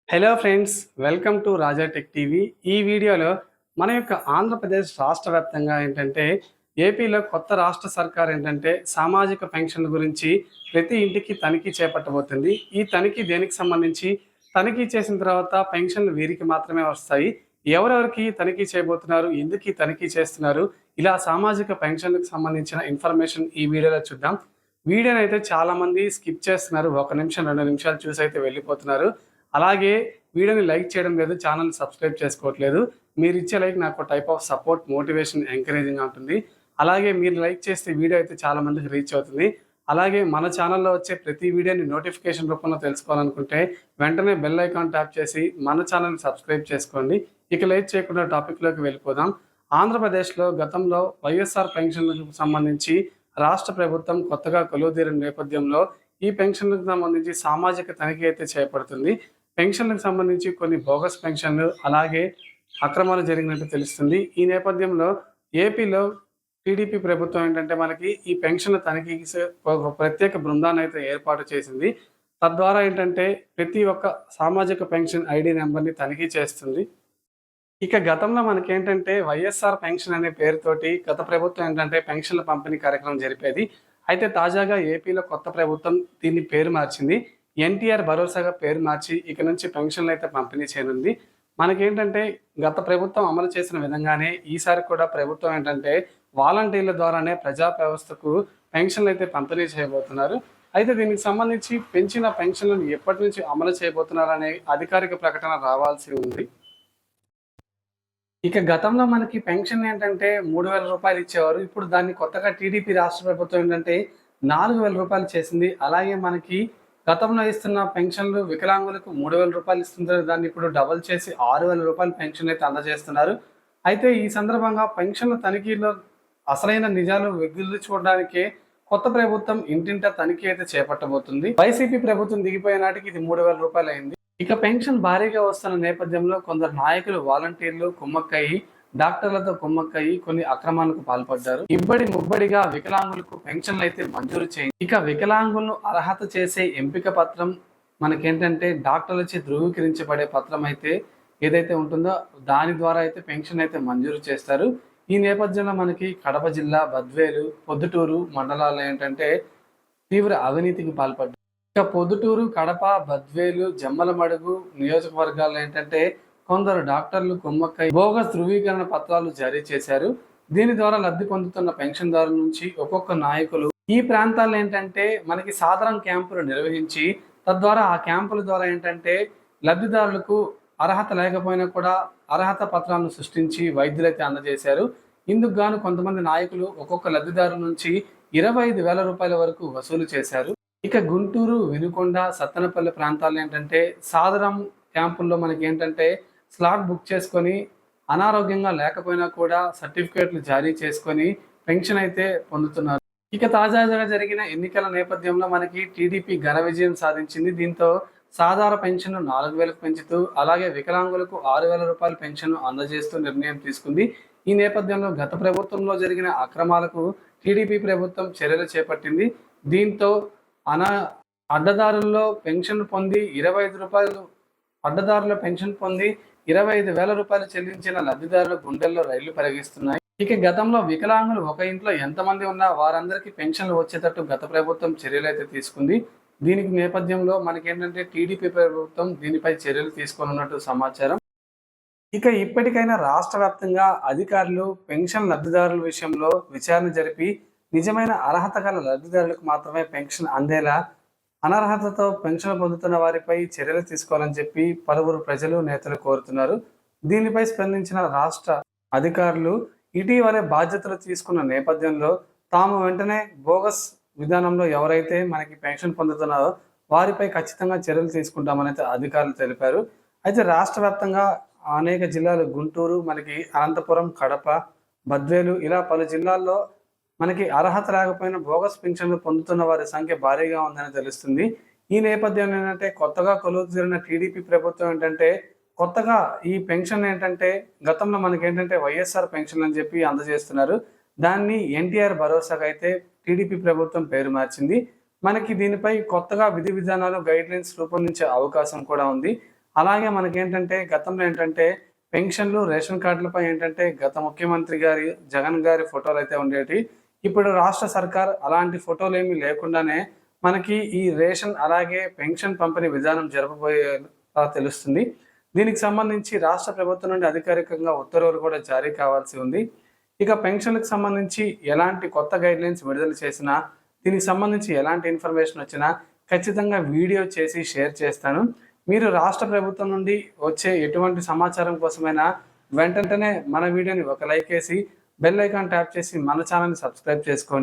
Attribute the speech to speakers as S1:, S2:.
S1: Hello friends, welcome to Raja tech TV. ఈ వీడియోలో మన యొక్క ఆంధ్రప్రదేశ్ రాష్ట్ర వ్యాప్తంగా ఏపీలో కొత్త రాష్ట్ర సర్కార్ సామాజిక పెన్షన్ల గురించి ప్రతి ఇంటికి తనిఖీ చేపట్టబోతుంది. ఈ తనిఖీ దేనికి సంబంధించి, తనిఖీ చేసిన తర్వాత పెన్షన్లు వీరికి మాత్రమే వస్తాయి, ఎవరెవరికి తనిఖీ చేయబోతున్నారు, ఎందుకు ఈ తనిఖీ చేస్తున్నారు, ఇలా సామాజిక పెన్షన్లకు సంబంధించిన ఇన్ఫర్మేషన్ ఈ వీడియోలో చూద్దాం. వీడియోని అయితే చాలా మంది స్కిప్ చేస్తున్నారు, 1 నిమిషం 2 నిమిషాలు చూసి అయితే వెళ్ళిపోతున్నారు. అలాగే వీడియోని లైక్ చేయడం లేదు, ఛానల్ సబ్స్క్రైబ్ చేసుకోవట్లేదు. మీరు ఇచ్చే లైక్ నాకు టైప్ ఆఫ్ సపోర్ట్, మోటివేషన్, ఎంకరేజింగ్గా ఉంటుంది. అలాగే మీరు లైక్ చేస్తే వీడియో అయితే చాలా మందికి రీచ్ అవుతుంది. అలాగే మన ఛానల్లో వచ్చే ప్రతి వీడియోని నోటిఫికేషన్ రూపంలో తెలుసుకోవాలనుకుంటే వెంటనే బెల్ ఐకాన్ ట్యాప్ చేసి మన ఛానల్ని సబ్స్క్రైబ్ చేసుకోండి. ఇక లేట్ చేయకుండా టాపిక్లోకి వెళ్ళిపోదాం. ఆంధ్రప్రదేశ్లో గతంలో వైఎస్ఆర్ పెన్షన్లకు సంబంధించి రాష్ట్ర ప్రభుత్వం కొత్తగా కొలువుదీరిన నేపథ్యంలో ఈ పెన్షన్లకు సంబంధించి సామాజిక తనిఖీ అయితే చేపడుతుంది. పెన్షన్లకు సంబంధించి కొన్ని బోగస్ పెన్షన్లు, అలాగే అక్రమాలు జరిగినట్టు తెలుస్తుంది. ఈ నేపథ్యంలో ఏపీలో టీడీపీ ప్రభుత్వం మనకి ఈ పెన్షన్ల తనిఖీకి ఒక ప్రత్యేక బృందాన్ని అయితే ఏర్పాటు చేసింది. తద్వారా ప్రతి ఒక్క సామాజిక పెన్షన్ ఐడి నెంబర్ని తనిఖీ చేస్తుంది. ఇక గతంలో వైఎస్ఆర్ పెన్షన్ అనే పేరుతోటి గత ప్రభుత్వం పెన్షన్ల పంపిణీ కార్యక్రమం జరిపేది. అయితే తాజాగా ఏపీలో కొత్త ప్రభుత్వం దీన్ని పేరు మార్చింది. ఎన్టీఆర్ భరోసాగా పేరు మార్చి ఇక నుంచి పెన్షన్లు అయితే పంపిణీ చేయనుంది. గత ప్రభుత్వం అమలు చేసిన విధంగానే ఈసారి కూడా ప్రభుత్వం వాలంటీర్ల ద్వారానే ప్రజా వ్యవస్థకు పెన్షన్లు అయితే పంపిణీ చేయబోతున్నారు. అయితే దీనికి సంబంధించి పెంచిన పెన్షన్లను ఎప్పటి నుంచి అమలు చేయబోతున్నారనే అధికారిక ప్రకటన రావాల్సి ఉంది. ఇక గతంలో మనకి పెన్షన్ 3,000 రూపాయలు ఇచ్చేవారు. ఇప్పుడు దాన్ని కొత్తగా టీడీపీ రాష్ట్ర ప్రభుత్వం 4,000 రూపాయలు చేసింది. అలాగే మనకి గతంలో ఇస్తున్న పెన్షన్లు వికలాంగులకు 3,000 రూపాయలు ఇస్తున్నారు, దాన్ని ఇప్పుడు డబల్ చేసి 6,000 రూపాయల పెన్షన్ అయితే అందజేస్తున్నారు. అయితే ఈ సందర్భంగా పెన్షన్ల తనిఖీలో అసలైన నిజాలు వెగుల్లి చూడడానికే కొత్త ప్రభుత్వం ఇంటింటా తనిఖీ అయితే చేపట్టబోతుంది. వైసీపీ ప్రభుత్వం దిగిపోయే నాటికి ఇది 3,000 రూపాయలు అయింది. ఇక పెన్షన్ భారీగా వస్తున్న నేపథ్యంలో కొందరు నాయకులు, వాలంటీర్లు కుమ్మక్కయ్యి, డాక్టర్లతో కుమ్మక్కయ్యి కొన్ని అక్రమాలకు పాల్పడ్డారు. ఇబ్బడి ముబ్బడిగా వికలాంగులకు పెన్షన్లు అయితే మంజూరు చేయండి. ఇక వికలాంగులను అర్హత చేసే ఎంపిక పత్రం డాక్టర్లచే ధృవీకరించబడే పత్రం అయితే ఏదైతే ఉంటుందో దాని ద్వారా అయితే పెన్షన్ అయితే మంజూరు చేస్తారు. ఈ నేపథ్యంలో మనకి కడప జిల్లా బద్వేలు, పొద్దుటూరు మండలాలు తీవ్ర అవినీతికి పాల్పడ్డారు. ఇక పొద్దుటూరు, కడప, బద్వేలు, జమ్మలమడుగు నియోజకవర్గాల్లో కొందరు డాక్టర్లు కుమ్మక్కై బోగస్ ధృవీకరణ పత్రాలు జారీ చేశారు. దీని ద్వారా లబ్ధి పొందుతున్న పెన్షన్దారుల నుంచి ఒక్కొక్క నాయకులు ఈ ప్రాంతాల్లో మనకి సాధారణ క్యాంపులు నిర్వహించి తద్వారా ఆ క్యాంపుల ద్వారా లబ్ధిదారులకు అర్హత లేకపోయినా కూడా అర్హత పత్రాలను సృష్టించి వైద్యులైతే అందజేశారు. ఇందుకు గాను కొంతమంది నాయకులు ఒక్కొక్క లబ్ధిదారు నుంచి 25,000 రూపాయల వరకు వసూలు చేశారు. ఇక గుంటూరు, వినుకొండ, సత్తెనపల్లి ప్రాంతాల్లో సాధారణ క్యాంపుల్లో మనకి స్లాట్ బుక్ చేసుకొని అనారోగ్యంగా లేకపోయినా కూడా సర్టిఫికేట్లు జారీ చేసుకొని పెన్షన్ అయితే పొందుతున్నారు. ఇక తాజాగా జరిగిన ఎన్నికల నేపథ్యంలో మనకి టీడీపీ ఘన విజయం సాధించింది. దీంతో సాధారణ పెన్షన్ 4,000కు పెంచుతూ, అలాగే వికలాంగులకు 6,000 రూపాయల పెన్షన్ అందజేస్తూ నిర్ణయం తీసుకుంది. ఈ నేపథ్యంలో గత ప్రభుత్వంలో జరిగిన అక్రమాలకు టీడీపీ ప్రభుత్వం చర్యలు చేపట్టింది. దీంతో అడ్డదారుల్లో పెన్షన్ పొంది 25,000 రూపాయలు చెల్లించిన లబ్ధిదారుల గుండెల్లో రైళ్లు పరిగిస్తున్నాయి. ఇక గతంలో వికలాంగులు ఒక ఇంట్లో ఎంతమంది ఉన్నా వారందరికీ పెన్షన్లు వచ్చేటట్టు గత ప్రభుత్వం చర్యలు అయితే తీసుకుంది. దీనికి నేపథ్యంలో మనకి టీడీపీ ప్రభుత్వం దీనిపై చర్యలు తీసుకోనున్నట్టు సమాచారం. ఇక ఇప్పటికైనా రాష్ట్ర వ్యాప్తంగా అధికారులు పెన్షన్ లబ్ధిదారుల విషయంలో విచారణ జరిపి నిజమైన అర్హత గల లబ్ధిదారులకు మాత్రమే పెన్షన్ అందేలా, అనర్హతతో పెన్షన్ పొందుతున్న వారిపై చర్యలు తీసుకోవాలని చెప్పి పలువురు ప్రజలు, నేతలు కోరుతున్నారు. దీనిపై స్పందించిన రాష్ట్ర అధికారులు ఇటీవలే బాధ్యతలు తీసుకున్న నేపథ్యంలో తాము వెంటనే బోగస్ విధానంలో ఎవరైతే మనకి పెన్షన్ పొందుతున్నారో వారిపై ఖచ్చితంగా చర్యలు తీసుకుంటామని అయితే అధికారులు తెలిపారు. అయితే రాష్ట్ర వ్యాప్తంగా అనేక జిల్లాలు, గుంటూరు, మనకి అనంతపురం, కడప, బద్వేలు, ఇలా పలు జిల్లాల్లో మనకి అర్హత లేకపోయినా బోగస్ పెన్షన్లు పొందుతున్న వారి సంఖ్య భారీగా ఉందని తెలుస్తుంది. ఈ నేపథ్యంలో కొత్తగా కొలువుదీరిన టీడీపీ ప్రభుత్వం కొత్తగా ఈ పెన్షన్ గతంలో మనకి వైఎస్ఆర్ పెన్షన్ అని చెప్పి అందజేస్తున్నారు. దాన్ని ఎన్టీఆర్ భరోసాగా అయితే టీడీపీ ప్రభుత్వం పేరు మార్చింది. మనకి దీనిపై కొత్తగా విధి విధానాలు, గైడ్ లైన్స్ రూపొందించే అవకాశం కూడా ఉంది. అలాగే మనకేంటంటే గతంలో ఏంటంటే పెన్షన్లు, రేషన్ కార్డులపై ఏంటంటే గత ముఖ్యమంత్రి గారి జగన్ గారి ఫోటోలు అయితే ఉండేవి. ఇప్పుడు రాష్ట్ర సర్కార్ అలాంటి ఫోటోలు ఏమీ లేకుండానే మనకి ఈ రేషన్ అలాగే పెన్షన్ పంపిణీ విధానం జరపబోయేలా తెలుస్తుంది. దీనికి సంబంధించి రాష్ట్ర ప్రభుత్వం నుండి అధికారికంగా ఉత్తర్వులు కూడా జారీ కావాల్సి ఉంది. ఇక పెన్షన్లకు సంబంధించి ఎలాంటి కొత్త గైడ్లైన్స్ విడుదల చేసినా, దీనికి సంబంధించి ఎలాంటి ఇన్ఫర్మేషన్ వచ్చినా ఖచ్చితంగా వీడియో చేసి షేర్ చేస్తాను. మీరు రాష్ట్ర ప్రభుత్వం నుండి వచ్చే ఎటువంటి సమాచారం కోసమైనా వెంటనే మన వీడియోని ఒక లైక్ వేసి బెల్ ఐకాన్ ట్యాప్ చేసి మన ఛానల్ని సబ్స్క్రైబ్ చేసుకోండి.